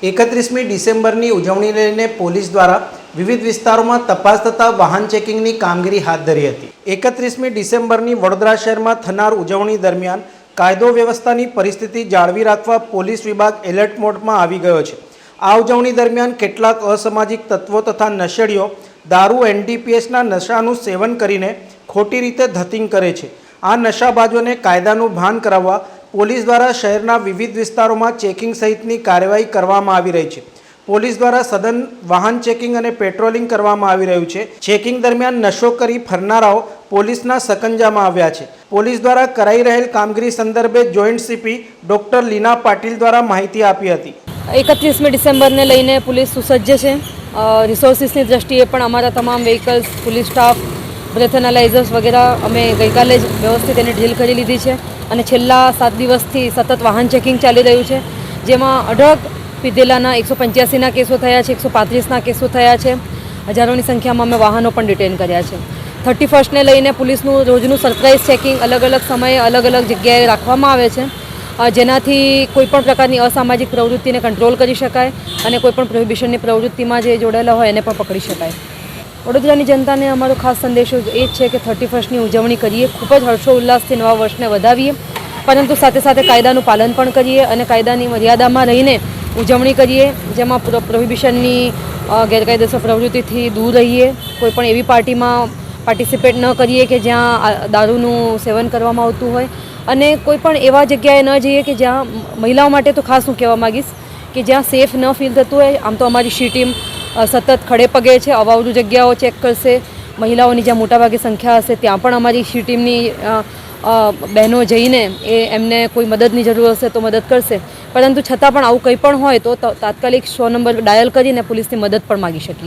31મી ડિસેમ્બરની ઉજવણી લઈને પોલીસ દ્વારા વિવિધ વિસ્તારોમાં તપાસ તથા વાહન ચેકિંગની કામગીરી હાથ ધરી હતી। 31મી ડિસેમ્બરની વડોદરા શહેરમાં થનાર ઉજવણી દરમિયાન કાયદો વ્યવસ્થાની પરિસ્થિતિ જાળવી રાખવા પોલીસ વિભાગ એલર્ટ મોડમાં આવી ગયો છે। આ ઉજવણી દરમિયાન કેટલાક અસામાજિક તત્વો તથા નશેડીઓ દારૂ એનડીપીએસના નશાનું સેવન કરીને ખોટી રીતે ધતિંગ કરે છે। આ નશાબાજોને કાયદાનું ભાન કરાવવા પોલીસ દ્વારા શહેરના વિવિધ વિસ્તારોમાં ચેકિંગ સહિતની કાર્યવાહી કરવામાં આવી રહી છે। પોલીસ દ્વારા સઘન વાહન ચેકિંગ અને પેટ્રોલિંગ કરવામાં આવી રહ્યું છે। ચેકિંગ દરમિયાન નશો કરી ફરનારાઓ પોલીસના સકંજામાં આવ્યા છે। પોલીસ દ્વારા કરાઈ રહેલ કામગીરી સંદર્ભે જોઈન્ટ સીપી ડોક્ટર લીના પાટીલ દ્વારા માહિતી આપી હતી। 31મી ડિસેમ્બરને લઈને પોલીસ સુસજ્જ છે। રિસોર્સિસની દ્રષ્ટિએ પણ અમારા તમામ વ્હીકલ્સ, પોલીસ સ્ટાફ, બ્રેથ એનાલાઇઝર્સ વગેરે અમે ગઈકાલે જ વ્યવસ્થિત એને ઢીલ કરી લીધી છે અને છેલ્લા 7 દિવસથી સતત વાહન ચેકિંગ ચાલી રહ્યું છે, જેમાં અઢળક પીધેલાના 185ના કેસો થયા છે, 135ના કેસો થયા છે। હજારોની સંખ્યામાં અમે વાહનો પણ ડિટેન કર્યા છે। 31સ્ટને લઈને પોલીસનું રોજનું સરપ્રાઇઝ ચેકિંગ અલગ અલગ સમયે અલગ અલગ જગ્યાએ રાખવામાં આવે છે, જેનાથી કોઈપણ પ્રકારની અસામાજિક પ્રવૃત્તિને કંટ્રોલ કરી શકાય અને કોઈપણ પ્રોહિબિશનની પ્રવૃત્તિમાં જે જોડાયેલા હોય એને પણ પકડી શકાય। વડોદરાની જનતાને અમારો ખાસ સંદેશો એ જ છે કે 31સ્ટની ઉજવણી કરીએ, ખૂબ જ હર્ષોલ્લાસથી નવા વર્ષને વધાવીએ, પરંતુ સાથે સાથે કાયદાનું પાલન પણ કરીએ અને કાયદાની મર્યાદામાં રહીને ઉજવણી કરીએ, જેમાં પ્રોહિબિશનની ગેરકાયદેસર પ્રવૃત્તિથી દૂર રહીએ, કોઈપણ એવી પાર્ટીમાં પાર્ટિસિપેટ ન કરીએ કે જ્યાં દારૂનું સેવન કરવામાં આવતું હોય અને કોઈપણ એવા જગ્યાએ ન જઈએ કે જ્યાં મહિલાઓ માટે તો ખાસ હું કહેવા માગીશ કે જ્યાં સેફ ન ફીલ થતું હોય। આમ તો અમારી શી ટીમ સતત ખડે પગે છે, અવાવરું જગ્યાઓ ચેક કરશે, મહિલાઓની જ્યાં મોટાભાગે સંખ્યા હશે ત્યાં પણ અમારી શી ટીમની બહેનો જઈને એમને કોઈ મદદની જરૂર હશે તો મદદ કરશે, પરંતુ છતાં પણ આવું કંઈ પણ હોય તો તાત્કાલિક 100 નંબર ડાયલ કરીને પોલીસની મદદ પણ માગી શકીએ।